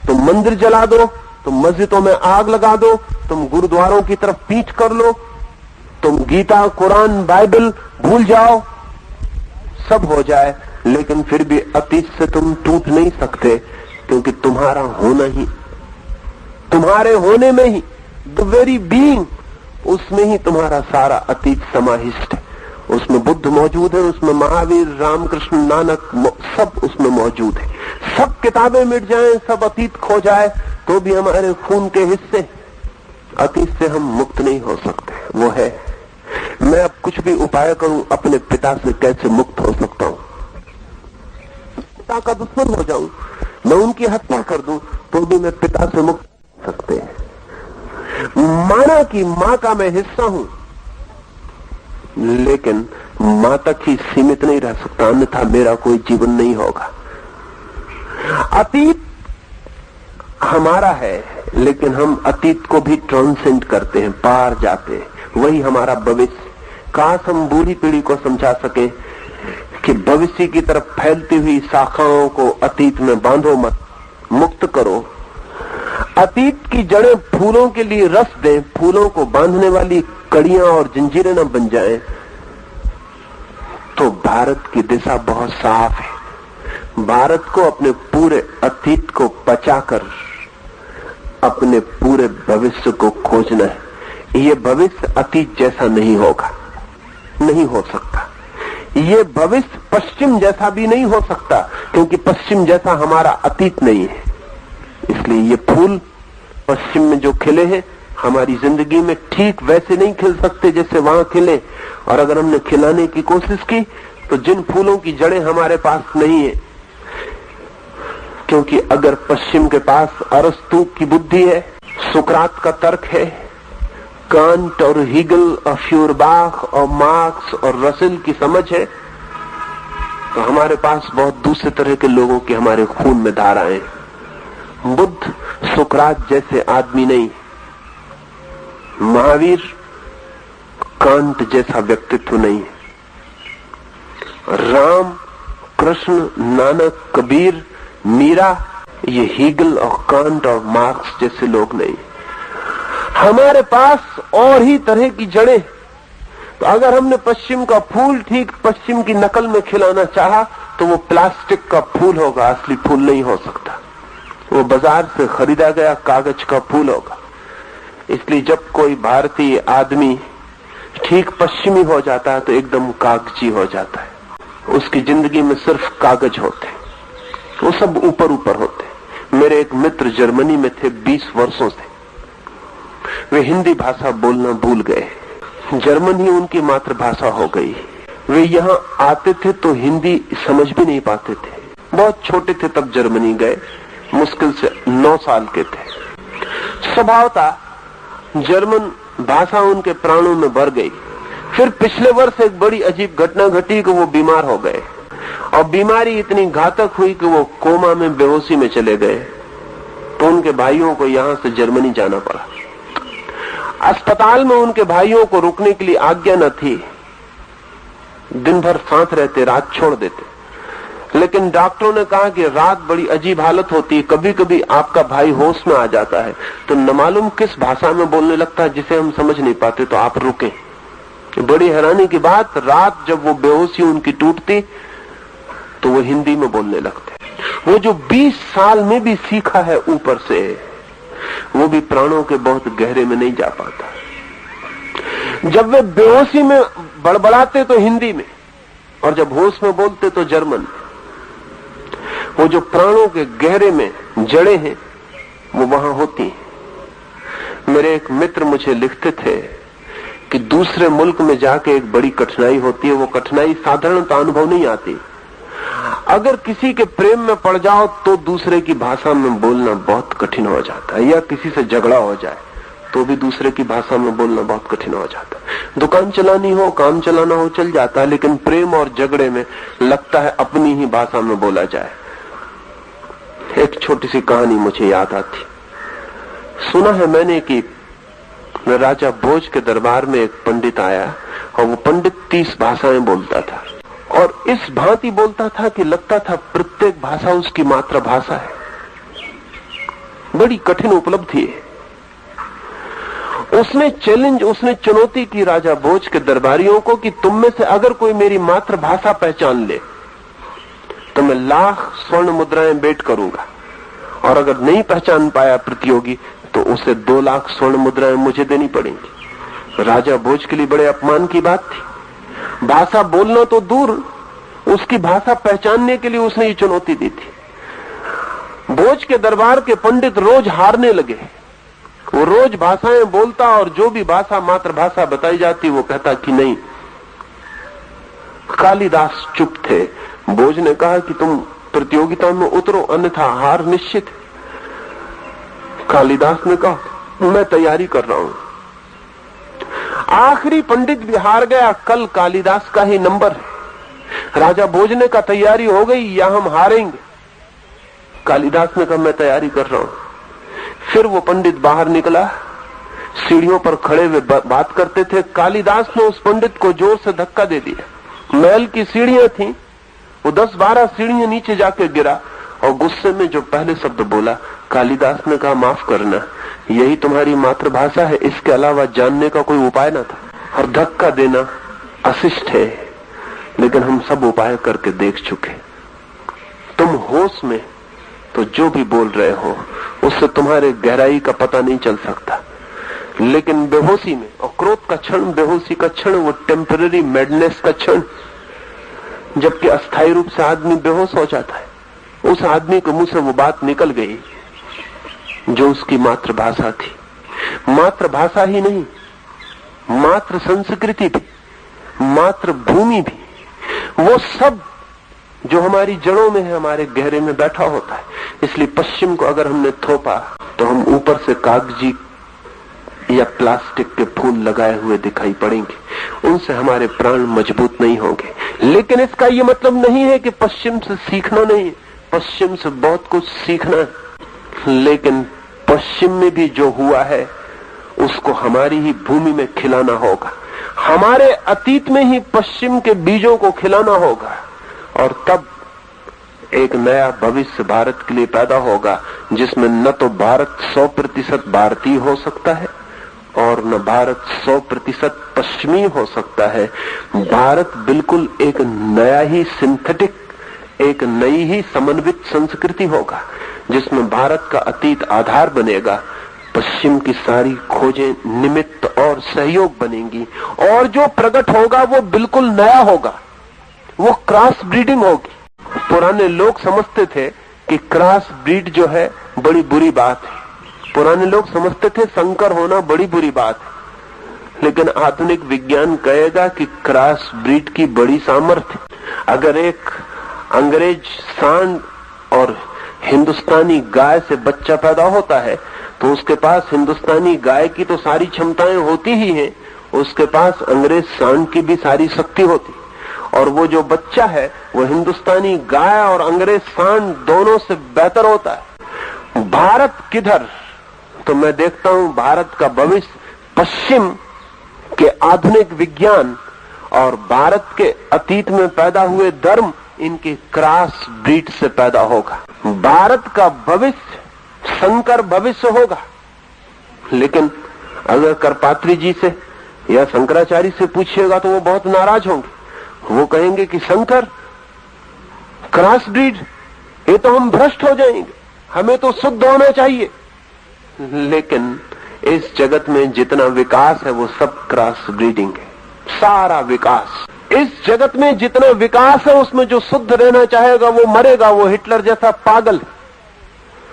तुम मंदिर जला दो, तुम मस्जिदों में आग लगा दो, तुम गुरुद्वारों की तरफ पीठ कर लो, तुम गीता, कुरान, बाइबल भूल जाओ, सब हो जाए, लेकिन फिर भी अतीत से तुम टूट नहीं सकते। क्योंकि तुम्हारा होना ही, तुम्हारे होने में ही, द वेरी बीइंग, उसमें ही तुम्हारा सारा अतीत समाहिष्ट है। उसमें बुद्ध मौजूद है, उसमें महावीर, रामकृष्ण, नानक, सब उसमें मौजूद है। सब किताबें मिट जाएं, सब अतीत खो जाए, तो भी हमारे खून के हिस्से अतीत से हम मुक्त नहीं हो सकते। वो है, मैं अब कुछ भी उपाय करूं, अपने पिता से कैसे मुक्त हो सकता हूं? पिता का दुश्मन हो जाऊं, मैं उनकी हत्या कर दूं, तो भी मैं पिता से मुक्त हो सकते हैं। माना कि मां का मैं हिस्सा हूं, लेकिन मां तक ही सीमित नहीं रह सकता, अन्यथा मेरा कोई जीवन नहीं होगा। अतीत हमारा है, लेकिन हम अतीत को भी ट्रांसेंड करते हैं, पार जाते हैं। वही हमारा भविष्य। काश हम बूढ़ी पीढ़ी को समझा सके कि भविष्य की तरफ फैलती हुई शाखाओं को अतीत में बांधो मत, मुक्त करो। अतीत की जड़ें फूलों के लिए रस दें, फूलों को बांधने वाली कड़ियां और जंजीरें न बन जाएं, तो भारत की दिशा बहुत साफ है। भारत को अपने पूरे अतीत को पचाकर अपने पूरे भविष्य को खोजना है। ये भविष्य अतीत जैसा नहीं होगा, नहीं हो सकता। ये भविष्य पश्चिम जैसा भी नहीं हो सकता, क्योंकि पश्चिम जैसा हमारा अतीत नहीं है। इसलिए ये फूल पश्चिम में जो खिले हैं, हमारी जिंदगी में ठीक वैसे नहीं खिल सकते जैसे वहां खिले। और अगर हमने खिलाने की कोशिश की, तो जिन फूलों की जड़ें हमारे पास नहीं है, क्योंकि अगर पश्चिम के पास अरस्तु की बुद्धि है, सुकरात का तर्क है, कांट और हीगल और फ्यूरबाख और मार्क्स और रसेल की समझ है, तो हमारे पास बहुत दूसरे तरह के लोगों की हमारे खून में धाराएं। बुद्ध सुकरात जैसे आदमी नहीं, महावीर कांट जैसा व्यक्तित्व नहीं, राम कृष्ण नानक कबीर मीरा ये हीगल और कांट और मार्क्स जैसे लोग नहीं। हमारे पास और ही तरह की जड़ें। तो अगर हमने पश्चिम का फूल ठीक पश्चिम की नकल में खिलाना चाहा, तो वो प्लास्टिक का फूल होगा, असली फूल नहीं हो सकता। वो बाजार से खरीदा गया कागज का फूल होगा। इसलिए जब कोई भारतीय आदमी ठीक पश्चिमी हो जाता है, तो एकदम कागजी हो जाता है। उसकी जिंदगी में सिर्फ कागज होते, वो सब ऊपर ऊपर होते। मेरे एक मित्र जर्मनी में थे 20 वर्षों से। वे हिंदी भाषा बोलना भूल गए, जर्मन ही उनकी मातृभाषा हो गई। वे यहाँ आते थे तो हिंदी समझ भी नहीं पाते थे। बहुत छोटे थे तब जर्मनी गए, मुश्किल से 9 साल के थे। स्वभावतः जर्मन भाषा उनके प्राणों में भर गई। फिर पिछले वर्ष एक बड़ी अजीब घटना घटी कि वो बीमार हो गए, और बीमारी इतनी घातक हुई कि वो कोमा में बेहोशी में चले गए। तो उनके भाइयों को यहां से जर्मनी जाना पड़ा। अस्पताल में उनके भाइयों को रुकने के लिए आज्ञा न थी, दिन भर साथ रहते, रात छोड़ देते। लेकिन डॉक्टरों ने कहा कि रात बड़ी अजीब हालत होती है, कभी कभी आपका भाई होश में आ जाता है, तो न मालूम किस भाषा में बोलने लगता है जिसे हम समझ नहीं पाते, तो आप रुके। बड़ी हैरानी की बात, रात जब वो बेहोशी उनकी टूटती, तो वो हिंदी में बोलने लगते। वो जो 20 साल में भी सीखा है ऊपर से, वो भी प्राणों के बहुत गहरे में नहीं जा पाता। जब वे बेहोशी में बड़बड़ाते तो हिंदी में, और जब होश में बोलते तो जर्मन। वो जो प्राणों के गहरे में जड़ें हैं, वो वहां होती हैं। मेरे एक मित्र मुझे लिखते थे कि दूसरे मुल्क में जाके एक बड़ी कठिनाई होती है। वो कठिनाई साधारणतः अनुभव नहीं आती। अगर किसी के प्रेम में पड़ जाओ तो दूसरे की भाषा में बोलना बहुत कठिन हो जाता है, या किसी से झगड़ा हो जाए तो भी दूसरे की भाषा में बोलना बहुत कठिन हो जाता है। दुकान चलानी हो, काम चलाना हो, चल जाता है, लेकिन प्रेम और झगड़े में लगता है अपनी ही भाषा में बोला जाए। एक छोटी सी कहानी मुझे याद आती। सुना है मैंने कि राजा भोज के दरबार में एक पंडित आया, और वो पंडित 30 भाषाएं बोलता था, और इस भांति बोलता था कि लगता था प्रत्येक भाषा उसकी मातृभाषा है। बड़ी कठिन उपलब्धि है। उसने चुनौती की राजा भोज के दरबारियों को कि तुम में से अगर कोई मेरी मातृभाषा पहचान ले तो मैं लाख स्वर्ण मुद्राएं बेट करूंगा, और अगर नहीं पहचान पाया प्रतियोगी तो उसे 2 लाख स्वर्ण मुद्राएं मुझे देनी पड़ेंगी। राजा भोज के लिए बड़े अपमान की बात थी। भाषा बोलना तो दूर, उसकी भाषा पहचानने के लिए उसने ये चुनौती दी थी। भोज के दरबार के पंडित रोज हारने लगे। वो रोज भाषाएं बोलता और जो भी भाषा मातृभाषा बताई जाती वो कहता कि नहीं। कालिदास चुप थे। भोज ने कहा कि तुम प्रतियोगिता में उतरो, अन्यथा हार निश्चित है। कालिदास ने कहा मैं तैयारी कर रहा हूं। आखिरी पंडित भी हार गया। कल कालिदास का ही नंबर है। राजा भोज ने कहा तैयारी हो गई या हम हारेंगे। कालिदास ने कहा मैं तैयारी कर रहा हूं। फिर वो पंडित बाहर निकला। सीढ़ियों पर खड़े हुए बात करते थे। कालिदास ने उस पंडित को जोर से धक्का दे दिया। महल की सीढ़ियां थी, वो 10-12 सीढ़ियां नीचे जाके गिरा और गुस्से में जो पहले शब्द बोला, कालिदास ने कहा माफ करना, यही तुम्हारी मातृभाषा है, इसके अलावा जानने का कोई उपाय ना था। और धक्का देना अशिष्ट है, लेकिन हम सब उपाय करके देख चुके। तुम होश में तो जो भी बोल रहे हो उससे तुम्हारे गहराई का पता नहीं चल सकता, लेकिन बेहोशी में, और क्रोध का क्षण, बेहोशी का क्षण, वो टेम्पररी मैडनेस का क्षण, जबकि अस्थायी रूप से आदमी बेहोश हो जाता है। उस आदमी के मुंह से वो बात निकल गई जो उसकी मातृभाषा थी। मातृभाषा ही नहीं, मातृ संस्कृति भी, मातृभूमि भी, वो सब जो हमारी जड़ों में है, हमारे गहरे में बैठा होता है। इसलिए पश्चिम को अगर हमने थोपा तो हम ऊपर से कागजी या प्लास्टिक के फूल लगाए हुए दिखाई पड़ेंगे, उनसे हमारे प्राण मजबूत नहीं होंगे। लेकिन इसका ये मतलब नहीं है कि पश्चिम से सीखना नहीं है, पश्चिम से बहुत कुछ सीखना है। लेकिन पश्चिम में भी जो हुआ है उसको हमारी ही भूमि में खिलाना होगा। हमारे अतीत में ही पश्चिम के बीजों को खिलाना होगा, और तब एक नया भविष्य भारत के लिए पैदा होगा, जिसमें न तो भारत 100% भारतीय हो सकता है और न भारत 100% पश्चिमी हो सकता है। भारत बिल्कुल एक नया ही सिंथेटिक, एक नई ही समन्वित संस्कृति होगा, जिसमें भारत का अतीत आधार बनेगा, पश्चिम की सारी खोजें निमित्त और सहयोग बनेंगी, और जो प्रकट होगा वो बिल्कुल नया होगा, वो क्रॉस ब्रीडिंग होगी। पुराने लोग समझते थे कि क्रॉस ब्रीड जो है बड़ी बुरी बात है, पुराने लोग समझते थे संकर होना बड़ी बुरी बात है, लेकिन आधुनिक विज्ञान कहेगा कि क्रॉस ब्रीड की बड़ी सामर्थ्य। अगर एक अंग्रेज सांड और हिंदुस्तानी गाय से बच्चा पैदा होता है तो उसके पास हिंदुस्तानी गाय की तो सारी क्षमताएं होती ही हैं, उसके पास अंग्रेज सांड की भी सारी शक्ति होती, और वो जो बच्चा है वो हिंदुस्तानी गाय और अंग्रेज सांड दोनों से बेहतर होता है। भारत किधर? तो मैं देखता हूं भारत का भविष्य पश्चिम के आधुनिक विज्ञान और भारत के अतीत में पैदा हुए धर्म, इनके क्रॉस ब्रीड से पैदा होगा। भारत का भविष्य संकर भविष्य होगा। लेकिन अगर करपात्री जी से या शंकराचार्य से पूछिएगा तो वो बहुत नाराज होंगे। वो कहेंगे कि शंकर, क्रॉस ब्रीड, ये तो हम भ्रष्ट हो जाएंगे, हमें तो शुद्ध होना चाहिए। लेकिन इस जगत में जितना विकास है वो सब क्रॉस ब्रीडिंग है, सारा विकास। इस जगत में जितना विकास है उसमें जो शुद्ध रहना चाहेगा वो मरेगा, वो हिटलर जैसा पागल है।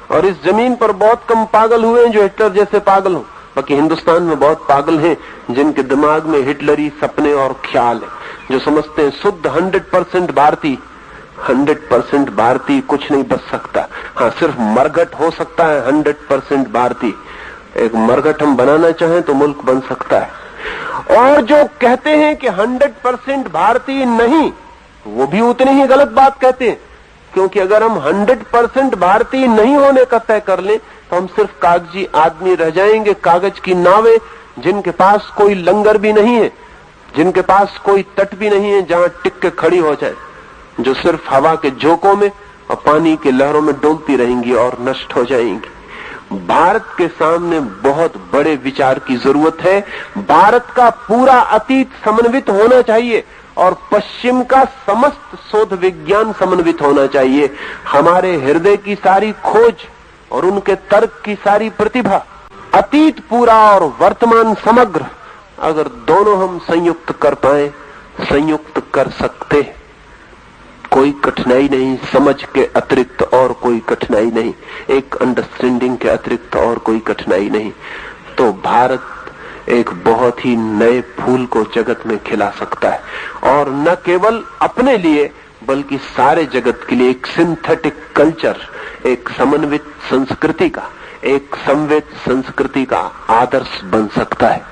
और इस जमीन पर बहुत कम पागल हुए हैं जो हिटलर जैसे पागल हो। बाकी हिंदुस्तान में बहुत पागल हैं जिनके दिमाग में हिटलरी सपने और ख्याल है, जो समझते हैं शुद्ध 100% भारतीय, 100% भारतीय कुछ नहीं बच सकता। हाँ, सिर्फ मरघट हो सकता है 100% भारतीय। एक मरघट हम बनाना चाहें तो मुल्क बन सकता है। और जो कहते हैं कि 100% भारतीय नहीं, वो भी उतनी ही गलत बात कहते हैं, क्योंकि अगर हम 100% भारतीय नहीं होने का तय कर लें तो हम सिर्फ कागजी आदमी रह जाएंगे, कागज की नावें, जिनके पास कोई लंगर भी नहीं है, जिनके पास कोई तट भी नहीं है जहां टिक के खड़ी हो जाए, जो सिर्फ हवा के झोंकों में और पानी की लहरों में डोलती रहेंगी और नष्ट हो जाएंगी। भारत के सामने बहुत बड़े विचार की जरूरत है। भारत का पूरा अतीत समन्वित होना चाहिए और पश्चिम का समस्त शोध विज्ञान समन्वित होना चाहिए। हमारे हृदय की सारी खोज और उनके तर्क की सारी प्रतिभा, अतीत पूरा और वर्तमान समग्र, अगर दोनों हम संयुक्त कर पाए, संयुक्त कर सकते, कोई कठिनाई नहीं, समझ के अतिरिक्त और कोई कठिनाई नहीं, एक अंडरस्टैंडिंग के अतिरिक्त और कोई कठिनाई नहीं, तो भारत एक बहुत ही नए फूल को जगत में खिला सकता है। और न केवल अपने लिए बल्कि सारे जगत के लिए एक सिंथेटिक कल्चर, एक समन्वित संस्कृति का, एक समवेत संस्कृति का आदर्श बन सकता है।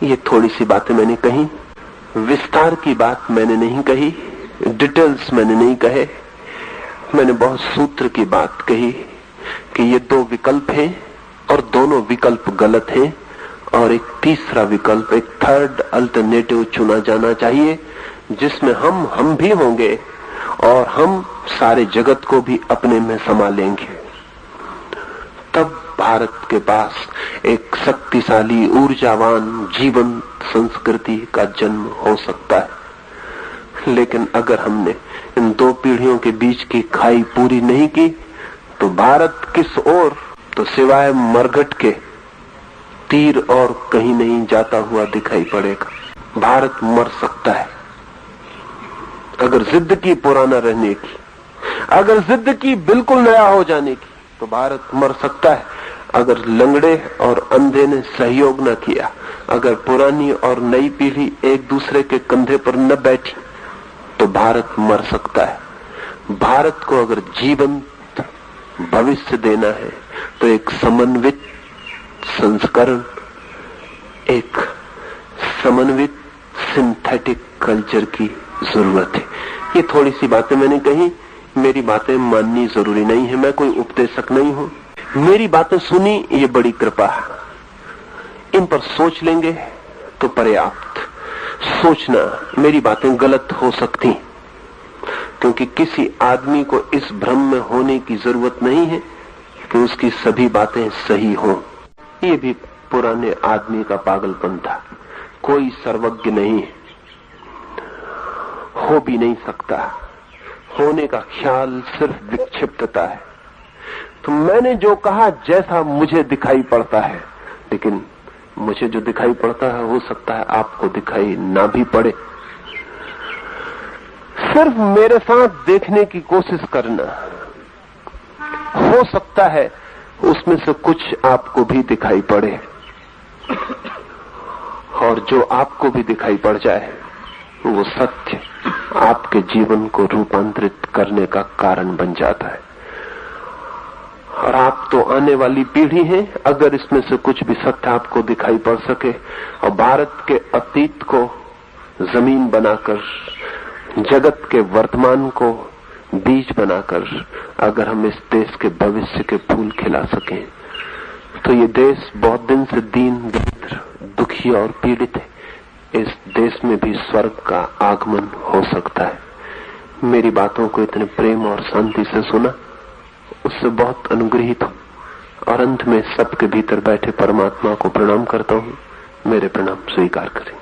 ये थोड़ी सी बातें मैंने कही, विस्तार की बात मैंने नहीं कही, डिटेल्स मैंने नहीं कहे, मैंने बहुत सूत्र की बात कही कि ये दो विकल्प हैं और दोनों विकल्प गलत हैं, और एक तीसरा विकल्प, एक थर्ड अल्टरनेटिव चुना जाना चाहिए जिसमें हम भी होंगे और हम सारे जगत को भी अपने में समा लेंगे। तब भारत के पास एक शक्तिशाली, ऊर्जावान, जीवंत संस्कृति का जन्म हो सकता है। लेकिन अगर हमने इन दो पीढ़ियों के बीच की खाई पूरी नहीं की तो भारत किस ओर, तो सिवाय मरघट के तीर और कहीं नहीं जाता हुआ दिखाई पड़ेगा। भारत मर सकता है अगर जिद की पुराना रहने की, अगर जिद की बिल्कुल नया हो जाने की, तो भारत मर सकता है। अगर लंगड़े और अंधे ने सहयोग न किया, अगर पुरानी और नई पीढ़ी एक दूसरे के कंधे पर न बैठी, तो भारत मर सकता है। भारत को अगर जीवंत भविष्य देना है तो एक समन्वित संस्करण, एक समन्वित सिंथेटिक कल्चर की जरूरत है। ये थोड़ी सी बातें मैंने कही, मेरी बातें माननी जरूरी नहीं है, मैं कोई उपदेशक नहीं हूं। मेरी बातें सुनी, ये बड़ी कृपा है, इन पर सोच लेंगे तो पर्याप्त। सोचना, मेरी बातें गलत हो सकती, क्योंकि किसी आदमी को इस भ्रम में होने की जरूरत नहीं है कि उसकी सभी बातें सही हों। ये भी पुराने आदमी का पागलपन था। कोई सर्वज्ञ नहीं है, हो भी नहीं सकता। होने का ख्याल सिर्फ विक्षिप्तता है। तो मैंने जो कहा जैसा मुझे दिखाई पड़ता है, लेकिन मुझे जो दिखाई पड़ता है हो सकता है आपको दिखाई ना भी पड़े। सिर्फ मेरे साथ देखने की कोशिश करना, हो सकता है उसमें से कुछ आपको भी दिखाई पड़े, और जो आपको भी दिखाई पड़ जाए वो सत्य आपके जीवन को रूपांतरित करने का कारण बन जाता है। और आप तो आने वाली पीढ़ी हैं, अगर इसमें से कुछ भी सत्य आपको दिखाई पड़ सके और भारत के अतीत को जमीन बनाकर, जगत के वर्तमान को बीज बनाकर अगर हम इस देश के भविष्य के फूल खिला सकें, तो ये देश बहुत दिन से दीन, दरिद्र, दुखी और पीड़ित है। इस देश में भी स्वर्ग का आगमन हो सकता है। मेरी बातों को इतने प्रेम और शांति से सुना, उससे बहुत अनुग्रहित हूं, और अंत में सबके भीतर बैठे परमात्मा को प्रणाम करता हूं। मेरे प्रणाम स्वीकार करें।